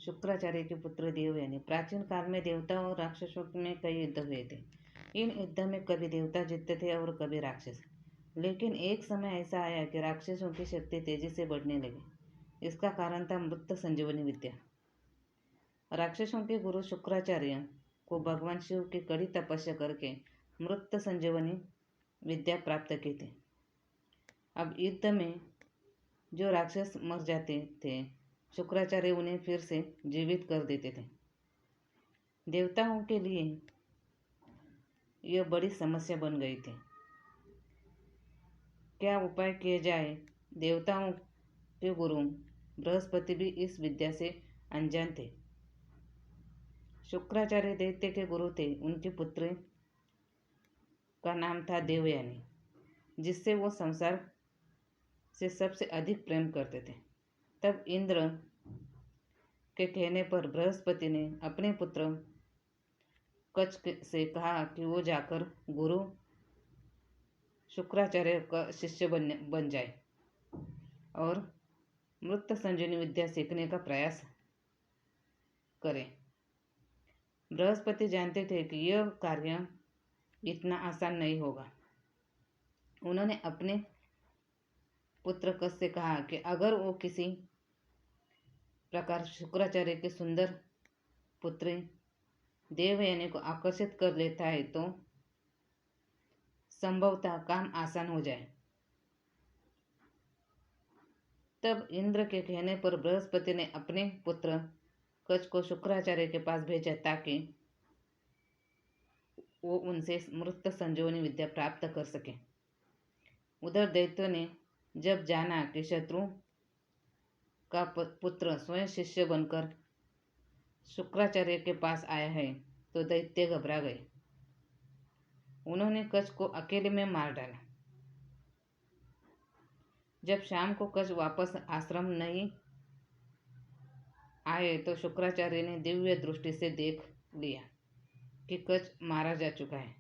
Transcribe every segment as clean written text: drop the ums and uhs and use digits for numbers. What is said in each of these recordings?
शुक्राचार्य के पुत्र देवयानी। प्राचीन काल में देवताओं और राक्षसों में कई युद्ध हुए थे। इन युद्धों में कभी देवता जीतते थे और कभी राक्षस। लेकिन एक समय ऐसा आया कि राक्षसों की शक्ति तेजी से बढ़ने लगी। इसका कारण था मृत संजीवनी विद्या। राक्षसों के गुरु शुक्राचार्य को भगवान शिव की कड़ी तपस्या करके मृत संजीवनी विद्या प्राप्त की थी। अब युद्ध में जो राक्षस मर जाते थे, शुक्राचार्य उन्हें फिर से जीवित कर देते थे। देवताओं के लिए यह बड़ी समस्या बन गई थी। क्या उपाय किए जाए? देवताओं के गुरु बृहस्पति भी इस विद्या से अनजान थे। शुक्राचार्य दैत्य के गुरु थे। उनके पुत्र का नाम था देवयानी, जिससे वो संसार से सबसे अधिक प्रेम करते थे। तब इंद्र के कहने पर बृहस्पति ने अपने पुत्र कच्छ से कहा कि वो जाकर गुरु शुक्राचार्य का शिष्य बन जाए और मृत संजीवनी विद्या सीखने का प्रयास करें। बृहस्पति जानते थे कि यह कार्य इतना आसान नहीं होगा। उन्होंने अपने पुत्र कच्छ से कहा कि अगर वो किसी प्रकार शुक्राचार्य के सुंदर पुत्री देवयानी को आकर्षित कर लेता है तो संभवतः काम आसान हो जाए। तब इंद्र के कहने पर बृहस्पति ने अपने पुत्र कच्छ को शुक्राचार्य के पास भेजा ताकि वो उनसे मृत संजीवनी विद्या प्राप्त कर सके। उधर दैत्यों ने जब जाना कि शत्रु का पुत्र स्वयं शिष्य बनकर शुक्राचार्य के पास आया है तो दैत्य घबरा गए। उन्होंने कच्छ को अकेले में मार डाला। जब शाम को कच्छ वापस आश्रम नहीं आए तो शुक्राचार्य ने दिव्य दृष्टि से देख लिया कि कच्छ मारा जा चुका है।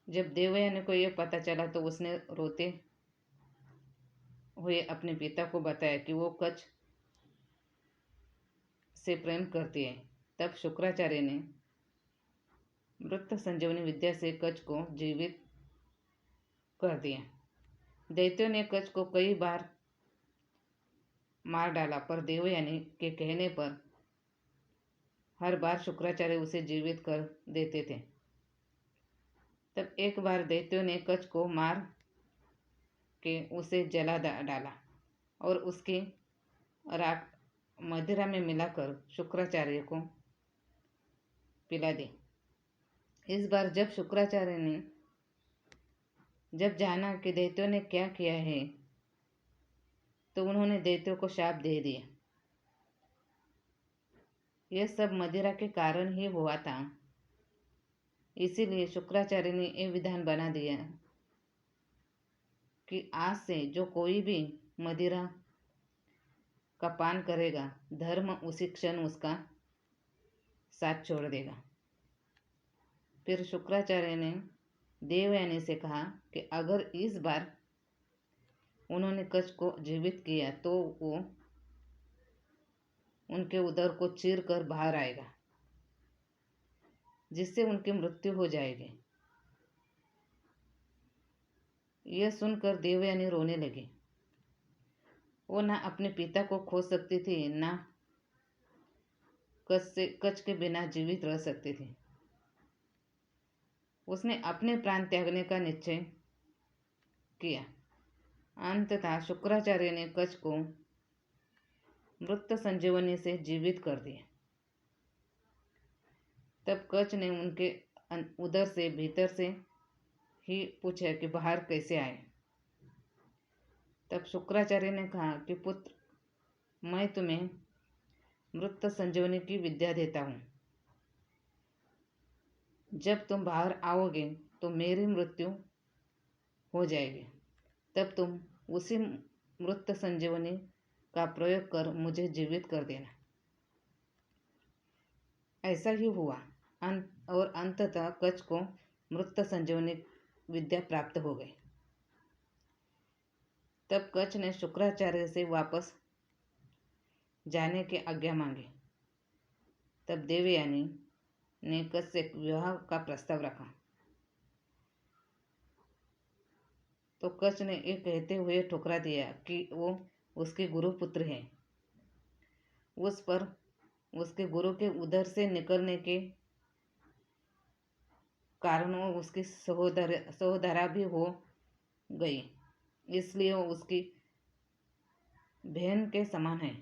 जब देवयानी को यह पता चला तो उसने रोते हुए अपने पिता को बताया कि वो कच्छ से प्रेम करती है। तब शुक्राचार्य ने मृत संजीवनी विद्या से कच्छ को जीवित कर दिया। दैत्यों ने कच्छ को कई बार मार डाला, पर देवयानी के कहने पर हर बार शुक्राचार्य उसे जीवित कर देते थे। तब एक बार दैत्यों ने कच्छ को मार के उसे जला डाला और उसकी राख मदिरा में मिलाकर शुक्राचार्य को पिला दी। इस बार जब शुक्राचार्य ने जब जाना कि दैत्यों ने क्या किया है तो उन्होंने दैत्यों को शाप दे दिया। यह सब मदिरा के कारण ही हुआ था। इसीलिए शुक्राचार्य ने यह विधान बना दिया कि आज से जो कोई भी मदिरा का पान करेगा, धर्म उसी क्षण उसका साथ छोड़ देगा। फिर शुक्राचार्य ने देवयानी से कहा कि अगर इस बार उन्होंने कच्छ को जीवित किया तो वो उनके उदर को चीर कर बाहर आएगा, जिससे उनकी मृत्यु हो जाएगी। यह सुनकर देवयानी रोने लगी। वो ना अपने पिता को खो सकती थी, ना कच्छ के बिना जीवित रह सकती थी। उसने अपने प्राण त्यागने का निश्चय किया। अंततः शुक्राचार्य ने कच्छ को मृत संजीवनी से जीवित कर दिया। तब कच्छ ने उनके उदर से भीतर से ही पूछा कि बाहर कैसे आए। तब शुक्राचार्य ने कहा कि पुत्र, मैं तुम्हें मृत संजीवनी की विद्या देता हूँ। जब तुम बाहर आओगे तो मेरी मृत्यु हो जाएगी। तब तुम उसी मृत संजीवनी का प्रयोग कर मुझे जीवित कर देना। ऐसा ही हुआ और अंततः कच्छ को मृत संजीवनी विद्या प्राप्त हो गई। तब कच्छ ने शुक्राचार्य से वापस जाने की आज्ञा मांगी। तब देवयानी ने कच से विवाह का प्रस्ताव रखा, तो कच ने ये कहते हुए ठुकरा दिया कि वो उसके गुरु पुत्र है। उस पर उसके गुरु के उदर से निकलने के कारण वो उसकी सहोदरा भी हो गई, इसलिए वो उसकी बहन के समान है।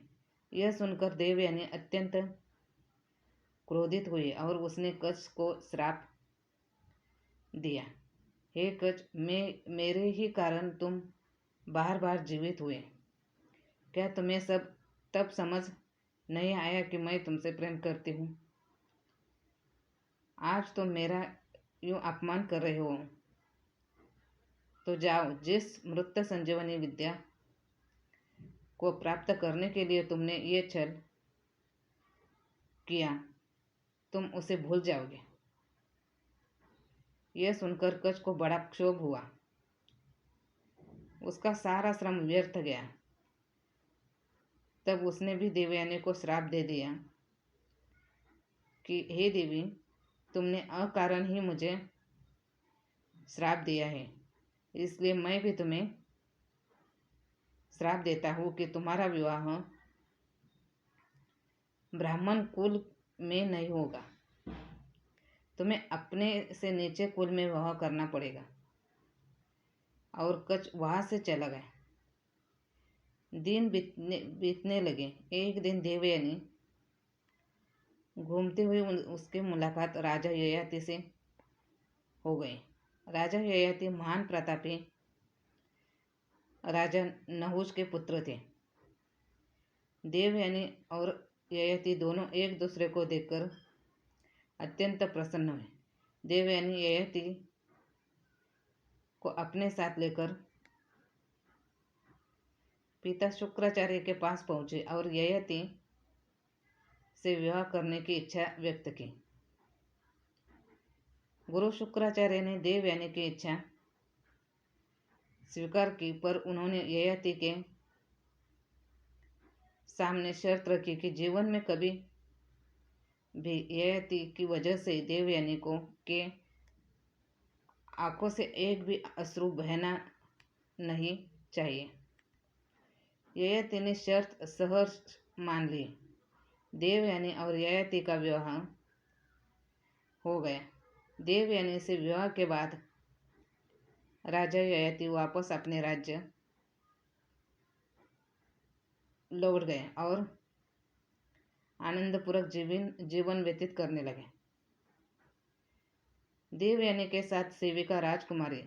यह सुनकर देवयानी अत्यंत क्रोधित हुई और उसने कच को श्राप दिया, हे कच, मेरे ही कारण तुम बार बार जीवित हुए। क्या तुम्हें सब तब समझ नहीं आया कि मैं तुमसे प्रेम करती हूँ? आज तुम मेरा यूं अपमान कर रहे हो, तो जाओ, जिस मृत संजीवनी विद्या को प्राप्त करने के लिए तुमने ये छल किया, तुम उसे भूल जाओगे। यह सुनकर कच को बड़ा क्षोभ हुआ, उसका सारा श्रम व्यर्थ गया। तब उसने भी देवयानी को श्राप दे दिया कि हे देवी, तुमने अकारण ही मुझे श्राप दिया है, इसलिए मैं भी तुम्हें श्राप देता हूँ कि तुम्हारा विवाह ब्राह्मण कुल में नहीं होगा। तुम्हें अपने से नीचे कुल में विवाह करना पड़ेगा। और कच वहां से चला गया। दिन बीतने लगे। एक दिन देवयानी घूमते हुए उसकी मुलाकात राजा ययाति से हो गई। राजा ययाति महान प्रतापी राजा नहुष के पुत्र थे। देवयानी और ययाति दोनों एक दूसरे को देखकर अत्यंत प्रसन्न हुए। देवयानी ययाति को अपने साथ लेकर पिता शुक्राचार्य के पास पहुंचे और ययाति से विवाह करने की इच्छा व्यक्त की। गुरु शुक्राचार्य ने देवयानी की इच्छा स्वीकार की, पर उन्होंने ययाति के सामने शर्त रखी कि जीवन में कभी भी ययाति की वजह से देवयानी को के आंखों से एक भी अश्रु बहना नहीं चाहिए। ययाति ने शर्त सहर्ष मान ली। देवयानी और ययाति का विवाह हो गया। देवयानी से विवाह के बाद राजा ययाति वापस अपने राज्य लौट गए और आनंदपूर्वक जीवन व्यतीत करने लगे। देवयानी के साथ सेविका राजकुमारी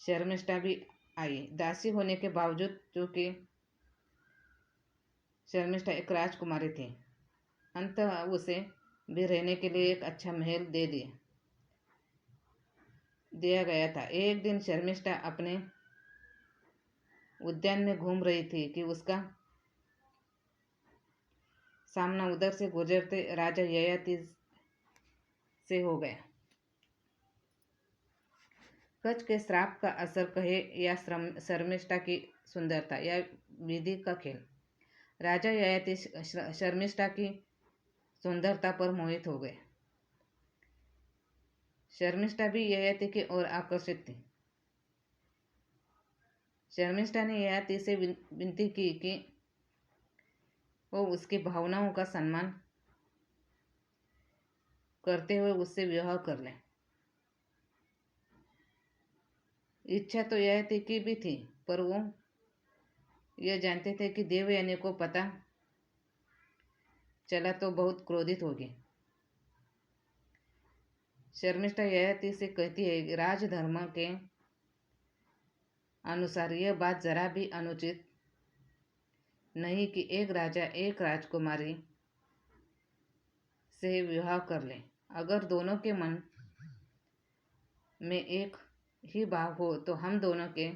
शर्मिष्ठा भी आई। दासी होने के बावजूद, चूंकि शर्मिष्ठा एक राजकुमारी थी, अंततः उसे भी रहने के लिए एक अच्छा महल दे दिया गया था। एक दिन शर्मिष्ठा अपने उद्यान में घूम रही थी कि उसका सामना उधर से गुजरते राजा ययाति से हो गया। कच के श्राप का असर कहे या शर्मिष्ठा की सुंदरता या विधि का खेल, राजा ययाति शर्मिष्ठा की सुंदरता पर मोहित हो गए। शर्मिष्ठा भी ययाति की ओर आकर्षित थी। शर्मिष्ठा ने ययाति से विनती की कि वो उसकी भावनाओं का सम्मान करते हुए उससे विवाह कर ले। इच्छा तो ययाति की भी थी, पर वो यह जानते थे कि देवयानी को पता चला तो बहुत क्रोधित होगी। शर्मिष्ठा ययाति से कहती है कि राजधर्म के अनुसार यह बात जरा भी अनुचित नहीं कि एक राजा एक राजकुमारी से विवाह कर ले। अगर दोनों के मन में एक ही भाव हो तो हम दोनों के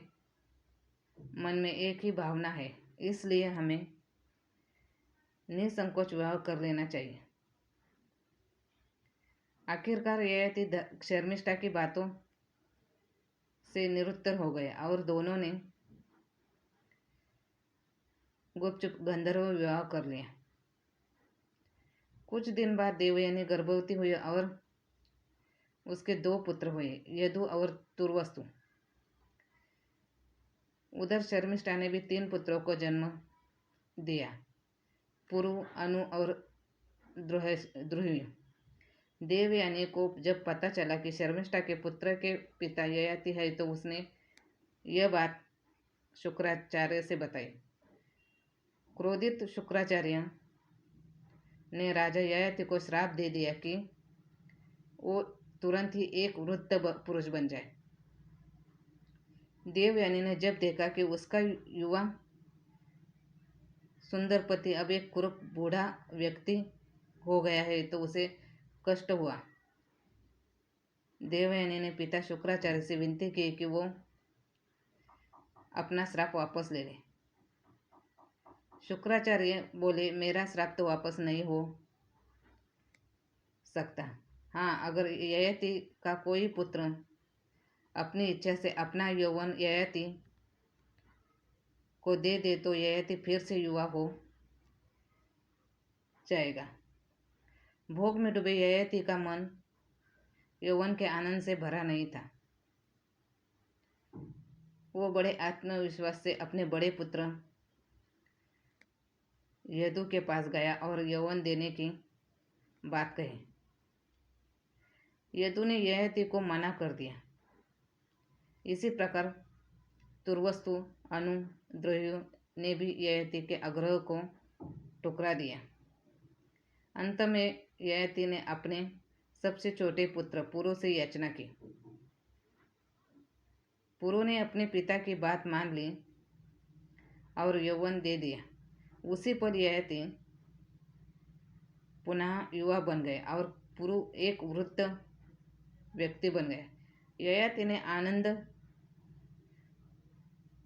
मन में एक ही भावना है, इसलिए हमें निसंकोच विवाह कर लेना चाहिए। आखिरकार ययाति शर्मिष्ठा की बातों से निरुत्तर हो गए और दोनों ने गुपचुप गंधर्व विवाह कर लिया। कुछ दिन बाद देवयानी गर्भवती हुई और उसके 2 पुत्र हुए, यदु और तुर्वस्तु। उधर शर्मिष्ठा ने भी 3 पुत्रों को जन्म दिया, पुरु, अनु और द्रुहि। देवयानी को जब पता चला कि शर्मिष्ठा के पुत्र के पिता ययाति है तो उसने यह बात शुक्राचार्य से बताई। क्रोधित शुक्राचार्य ने राजा ययाति को श्राप दे दिया कि वो तुरंत ही एक वृद्ध पुरुष बन जाए। देवयानी ने जब देखा कि उसका युवा सुंदर पति अब एक कुरूप बूढ़ा व्यक्ति हो गया है तो उसे कष्ट हुआ। देवयानी ने पिता शुक्राचार्य से विनती की कि वो अपना श्राप वापस ले ले। शुक्राचार्य बोले, मेरा श्राप तो वापस नहीं हो सकता। हाँ, अगर ययाति का कोई पुत्र अपनी इच्छा से अपना यौवन ययाति को दे दे तो ययाति फिर से युवा हो जाएगा। भोग में डूबे ययाति का मन यौवन के आनंद से भरा नहीं था। वो बड़े आत्मविश्वास से अपने बड़े पुत्र यदु के पास गया और यौवन देने की बात कही। यदु ने ययाति को मना कर दिया। इसी प्रकार तुर्वस्तु, अनु, द्रोही ने भी ययाति के आग्रह को ठुकरा दिया। अंत में ययाति ने अपने सबसे छोटे पुत्र पुरु से याचना की। पुरु ने अपने पिता की बात मान ली और यौवन दे दिया। उसी पर ययाति पुनः युवा बन गए और पुरु एक वृद्ध व्यक्ति बन गया। ययाति ने आनंद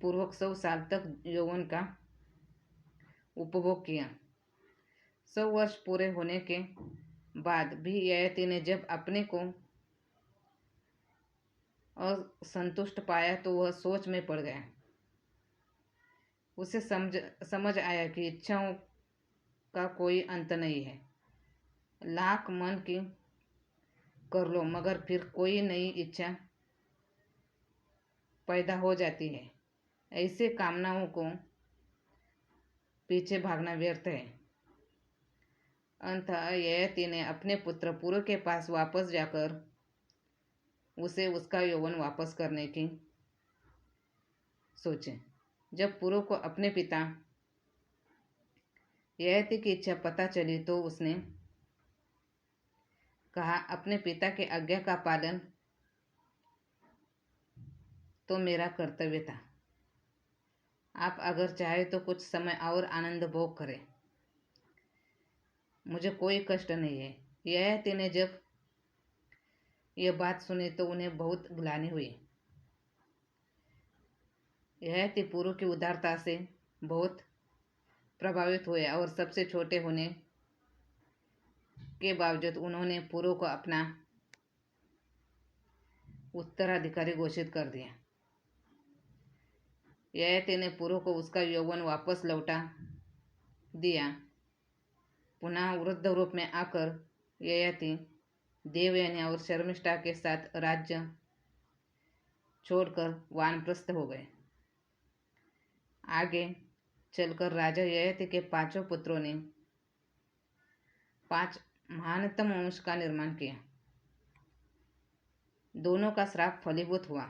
पूर्वक 100 साल तक यौवन का उपभोग किया। 100 वर्ष पूरे होने के बाद भी ययाति ने जब अपने को असंतुष्ट पाया तो वह सोच में पड़ गया। उसे समझ आया कि इच्छाओं का कोई अंत नहीं है। लाख मन की कर लो मगर फिर कोई नई इच्छा पैदा हो जाती है। ऐसे कामनाओं को पीछे भागना व्यर्थ है। अंततः ययाति ने अपने पुत्र पुरु के पास वापस जाकर उसे उसका यौवन वापस करने की सोचे। जब पुरु को अपने पिता ययाति की इच्छा पता चली तो उसने कहा, अपने पिता के आज्ञा का पालन तो मेरा कर्तव्य था। आप अगर चाहे तो कुछ समय और आनंद भोग करें, मुझे कोई कष्ट नहीं है। ययाति ने जब यह बात सुनी तो उन्हें बहुत ग्लानि हुई। ययाति पुरु की उदारता से बहुत प्रभावित हुए और सबसे छोटे होने के बावजूद उन्होंने पुरु को अपना उत्तराधिकारी घोषित कर दिया। ययाति ने पुरु को उसका यौवन वापस लौटा दिया। पुनः वृद्ध रूप में आकर ययाति देवयानी और शर्मिष्ठा के साथ राज्य छोड़कर वानप्रस्थ हो गए। आगे चलकर राजा ययाति के 5 पुत्रों ने 5 महानतम वंश का निर्माण किया। दोनों का श्राप फलीभूत हुआ।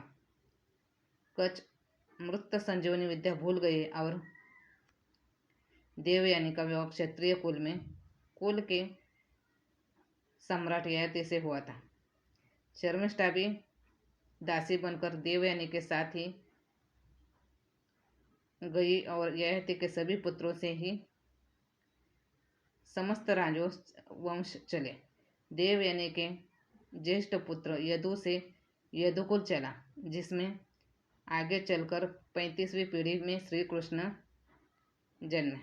कच मृत संजीवनी विद्या भूल गए और देवयानी का विवाह क्षत्रिय कुल के सम्राट ययाति से हुआ था। शर्मिष्ठा भी दासी बनकर देवयानी के साथ ही गई और ययाति के सभी पुत्रों से ही समस्त राजवंश चले। देवयानी के ज्येष्ठ पुत्र यदु से यदुकुल चला, जिसमें आगे चलकर 35वीं पीढ़ी में श्री कृष्ण जन्मे।